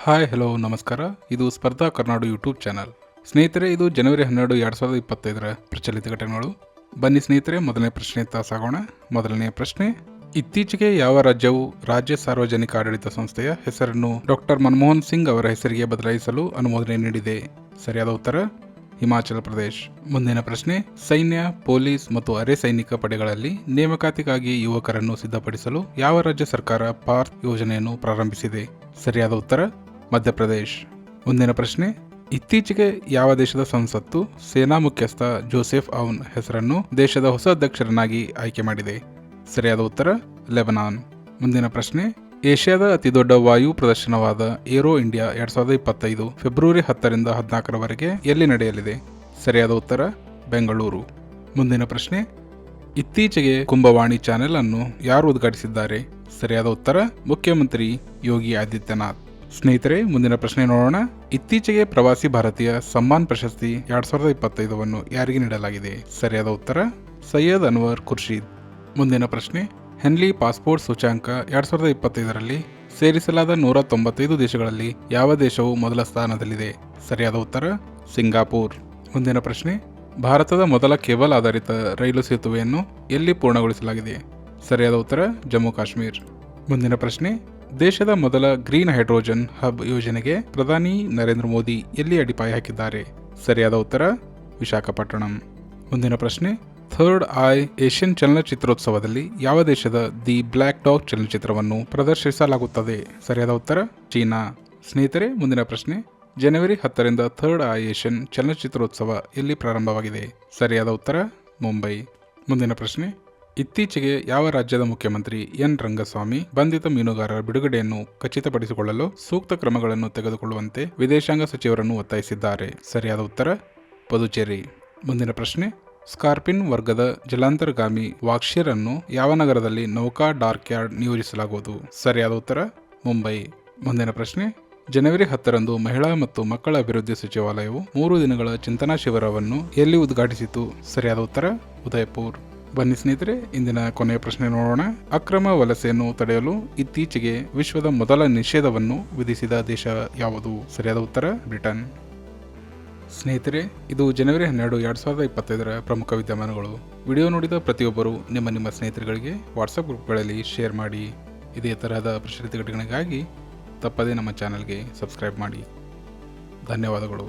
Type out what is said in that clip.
Hi hello ನಮಸ್ಕಾರ. ಇದು ಸ್ಪರ್ಧಾ ಕರ್ನಾಡು ಯೂಟ್ಯೂಬ್ ಚಾನಲ್. ಸ್ನೇಹಿತರೆ, ಇದು ಜನವರಿ 12, 2025 ಪ್ರಚಲಿತ ಘಟನೆಗಳು. ಬನ್ನಿ ಸ್ನೇಹಿತರೆ, ಮೊದಲನೇ ಪ್ರಶ್ನೆಯತ್ತ ಸಾಗೋಣ. ಮೊದಲನೇ ಪ್ರಶ್ನೆ: ಇತ್ತೀಚೆಗೆ ಯಾವ ರಾಜ್ಯವು ರಾಜ್ಯ ಸಾರ್ವಜನಿಕ ಆಡಳಿತ ಸಂಸ್ಥೆಯ ಹೆಸರನ್ನು ಡಾಕ್ಟರ್ ಮನಮೋಹನ್ ಸಿಂಗ್ ಅವರ ಹೆಸರಿಗೆ ಬದಲಾಯಿಸಲು ಅನುಮೋದನೆ ನೀಡಿದೆ? ಸರಿಯಾದ ಉತ್ತರ ಹಿಮಾಚಲ ಪ್ರದೇಶ್. ಮುಂದಿನ ಪ್ರಶ್ನೆ: ಸೈನ್ಯ, ಪೊಲೀಸ್ ಮತ್ತು ಅರೆ ಸೈನಿಕ ಪಡೆಗಳಲ್ಲಿ ನೇಮಕಾತಿಗಾಗಿ ಯುವಕರನ್ನು ಸಿದ್ಧಪಡಿಸಲು ಯಾವ ರಾಜ್ಯ ಸರ್ಕಾರ ಪಾರ್ಥ್ ಯೋಜನೆಯನ್ನು ಪ್ರಾರಂಭಿಸಿದೆ? ಸರಿಯಾದ ಉತ್ತರ ಮಧ್ಯಪ್ರದೇಶ್. ಮುಂದಿನ ಪ್ರಶ್ನೆ: ಇತ್ತೀಚೆಗೆ ಯಾವ ದೇಶದ ಸಂಸತ್ತು ಸೇನಾ ಮುಖ್ಯಸ್ಥ ಜೋಸೆಫ್ ಔನ್ ಹೆಸರನ್ನು ದೇಶದ ಹೊಸ ಅಧ್ಯಕ್ಷರನ್ನಾಗಿ ಆಯ್ಕೆ ಮಾಡಿದೆ? ಸರಿಯಾದ ಉತ್ತರ ಲೆಬನಾನ್. ಮುಂದಿನ ಪ್ರಶ್ನೆ: ಏಷ್ಯಾದ ಅತಿದೊಡ್ಡ ವಾಯು ಪ್ರದರ್ಶನವಾದ ಏರೋ ಇಂಡಿಯಾ 2025 ಫೆಬ್ರವರಿ 10ರಿಂದ 14ರವರೆಗೆ ಎಲ್ಲಿ ನಡೆಯಲಿದೆ? ಸರಿಯಾದ ಉತ್ತರ ಬೆಂಗಳೂರು. ಮುಂದಿನ ಪ್ರಶ್ನೆ: ಇತ್ತೀಚೆಗೆ ಕುಂಭವಾಣಿ ಚಾನೆಲ್ ಅನ್ನು ಯಾರು ಉದ್ಘಾಟಿಸಿದ್ದಾರೆ? ಸರಿಯಾದ ಉತ್ತರ ಮುಖ್ಯಮಂತ್ರಿ ಯೋಗಿ ಆದಿತ್ಯನಾಥ್. ಸ್ನೇಹಿತರೆ, ಮುಂದಿನ ಪ್ರಶ್ನೆ ನೋಡೋಣ. ಇತ್ತೀಚೆಗೆ ಪ್ರವಾಸಿ ಭಾರತೀಯ ಸಮ್ಮಾನ್ ಪ್ರಶಸ್ತಿ 2025ವನ್ನು ಯಾರಿಗೆ ನೀಡಲಾಗಿದೆ? ಸರಿಯಾದ ಉತ್ತರ ಸೈಯದ್ ಅನ್ವರ್ ಖುರ್ಷೀದ್. ಮುಂದಿನ ಪ್ರಶ್ನೆ: ಹೆನ್ಲಿ ಪಾಸ್ಪೋರ್ಟ್ ಸೂಚ್ಯಂಕ 2025ರಲ್ಲಿ ಸೇರಿಸಲಾದ 195 ದೇಶಗಳಲ್ಲಿ ಯಾವ ದೇಶವು ಮೊದಲ ಸ್ಥಾನದಲ್ಲಿದೆ? ಸರಿಯಾದ ಉತ್ತರ ಸಿಂಗಾಪುರ್. ಮುಂದಿನ ಪ್ರಶ್ನೆ: ಭಾರತದ ಮೊದಲ ಕೇಬಲ್ ಆಧಾರಿತ ರೈಲು ಸೇತುವೆಯನ್ನು ಎಲ್ಲಿ ಪೂರ್ಣಗೊಳಿಸಲಾಗಿದೆ? ಸರಿಯಾದ ಉತ್ತರ ಜಮ್ಮು ಕಾಶ್ಮೀರ್. ಮುಂದಿನ ಪ್ರಶ್ನೆ: ದೇಶದ ಮೊದಲ ಗ್ರೀನ್ ಹೈಡ್ರೋಜನ್ ಹಬ್ ಯೋಜನೆಗೆ ಪ್ರಧಾನಿ ನರೇಂದ್ರ ಮೋದಿ ಎಲ್ಲಿ ಅಡಿಪಾಯ ಹಾಕಿದ್ದಾರೆ? ಸರಿಯಾದ ಉತ್ತರ ವಿಶಾಖಪಟ್ಟಣಂ. ಮುಂದಿನ ಪ್ರಶ್ನೆ: ಥರ್ಡ್ ಐ ಏಷ್ಯನ್ ಚಲನಚಿತ್ರೋತ್ಸವದಲ್ಲಿ ಯಾವ ದೇಶದ ದಿ ಬ್ಲ್ಯಾಕ್ ಡಾಗ್ ಚಲನಚಿತ್ರವನ್ನು ಪ್ರದರ್ಶಿಸಲಾಗುತ್ತದೆ? ಸರಿಯಾದ ಉತ್ತರ ಚೀನಾ. ಸ್ನೇಹಿತರೆ, ಮುಂದಿನ ಪ್ರಶ್ನೆ: ಜನವರಿ 10ರಿಂದ ಥರ್ಡ್ ಐ ಏಷ್ಯನ್ ಚಲನಚಿತ್ರೋತ್ಸವ ಎಲ್ಲಿ ಪ್ರಾರಂಭವಾಗಿದೆ? ಸರಿಯಾದ ಉತ್ತರ ಮುಂಬೈ. ಮುಂದಿನ ಪ್ರಶ್ನೆ: ಇತ್ತೀಚೆಗೆ ಯಾವ ರಾಜ್ಯದ ಮುಖ್ಯಮಂತ್ರಿ ಎನ್ ರಂಗಸ್ವಾಮಿ ಬಂಧಿತ ಮೀನುಗಾರರ ಬಿಡುಗಡೆಯನ್ನು ಖಚಿತಪಡಿಸಿಕೊಳ್ಳಲು ಸೂಕ್ತ ಕ್ರಮಗಳನ್ನು ತೆಗೆದುಕೊಳ್ಳುವಂತೆ ವಿದೇಶಾಂಗ ಸಚಿವರನ್ನು ಒತ್ತಾಯಿಸಿದ್ದಾರೆ? ಸರಿಯಾದ ಉತ್ತರ ಪುದುಚೇರಿ. ಮುಂದಿನ ಪ್ರಶ್ನೆ: ಸ್ಕಾರ್ಪಿನ್ ವರ್ಗದ ಜಲಾಂತರ್ಗಾಮಿ ವಾಕ್ಷಿರ್ ಅನ್ನು ಯಾವ ನಗರದಲ್ಲಿ ನೌಕಾ ಡಾಕ್ ಯಾರ್ಡ್ ನಿಯೋಜಿಸಲಾಗುವುದು? ಸರಿಯಾದ ಉತ್ತರ ಮುಂಬೈ. ಮುಂದಿನ ಪ್ರಶ್ನೆ: ಜನವರಿ 10ರಂದು ಮಹಿಳಾ ಮತ್ತು ಮಕ್ಕಳ ಅಭಿವೃದ್ಧಿ ಸಚಿವಾಲಯವು 3 ದಿನಗಳ ಚಿಂತನಾ ಶಿಬಿರವನ್ನು ಎಲ್ಲಿ ಉದ್ಘಾಟಿಸಿತು? ಸರಿಯಾದ ಉತ್ತರ ಉದಯಪುರ್. ಬನ್ನಿ ಸ್ನೇಹಿತರೆ, ಇಂದಿನ ಕೊನೆಯ ಪ್ರಶ್ನೆ ನೋಡೋಣ. ಅಕ್ರಮ ವಲಸೆಯನ್ನು ತಡೆಯಲು ಇತ್ತೀಚೆಗೆ ವಿಶ್ವದ ಮೊದಲ ನಿಷೇಧವನ್ನು ವಿಧಿಸಿದ ದೇಶ ಯಾವುದು? ಸರಿಯಾದ ಉತ್ತರ ಬ್ರಿಟನ್. ಸ್ನೇಹಿತರೆ, ಇದು ಜನವರಿ 12, 2025 ಪ್ರಮುಖ ವಿದ್ಯಮಾನಗಳು. ವಿಡಿಯೋ ನೋಡಿದ ಪ್ರತಿಯೊಬ್ಬರು ನಿಮ್ಮ ಸ್ನೇಹಿತರುಗಳಿಗೆ ವಾಟ್ಸಪ್ ಗ್ರೂಪ್ಗಳಲ್ಲಿ ಶೇರ್ ಮಾಡಿ. ಇದೇ ತರಹದ ಪ್ರಚಲಿತ ಘಟನೆಗಳಿಗಾಗಿ ತಪ್ಪದೇ ನಮ್ಮ ಚಾನಲ್ಗೆ ಸಬ್ಸ್ಕ್ರೈಬ್ ಮಾಡಿ. ಧನ್ಯವಾದಗಳು.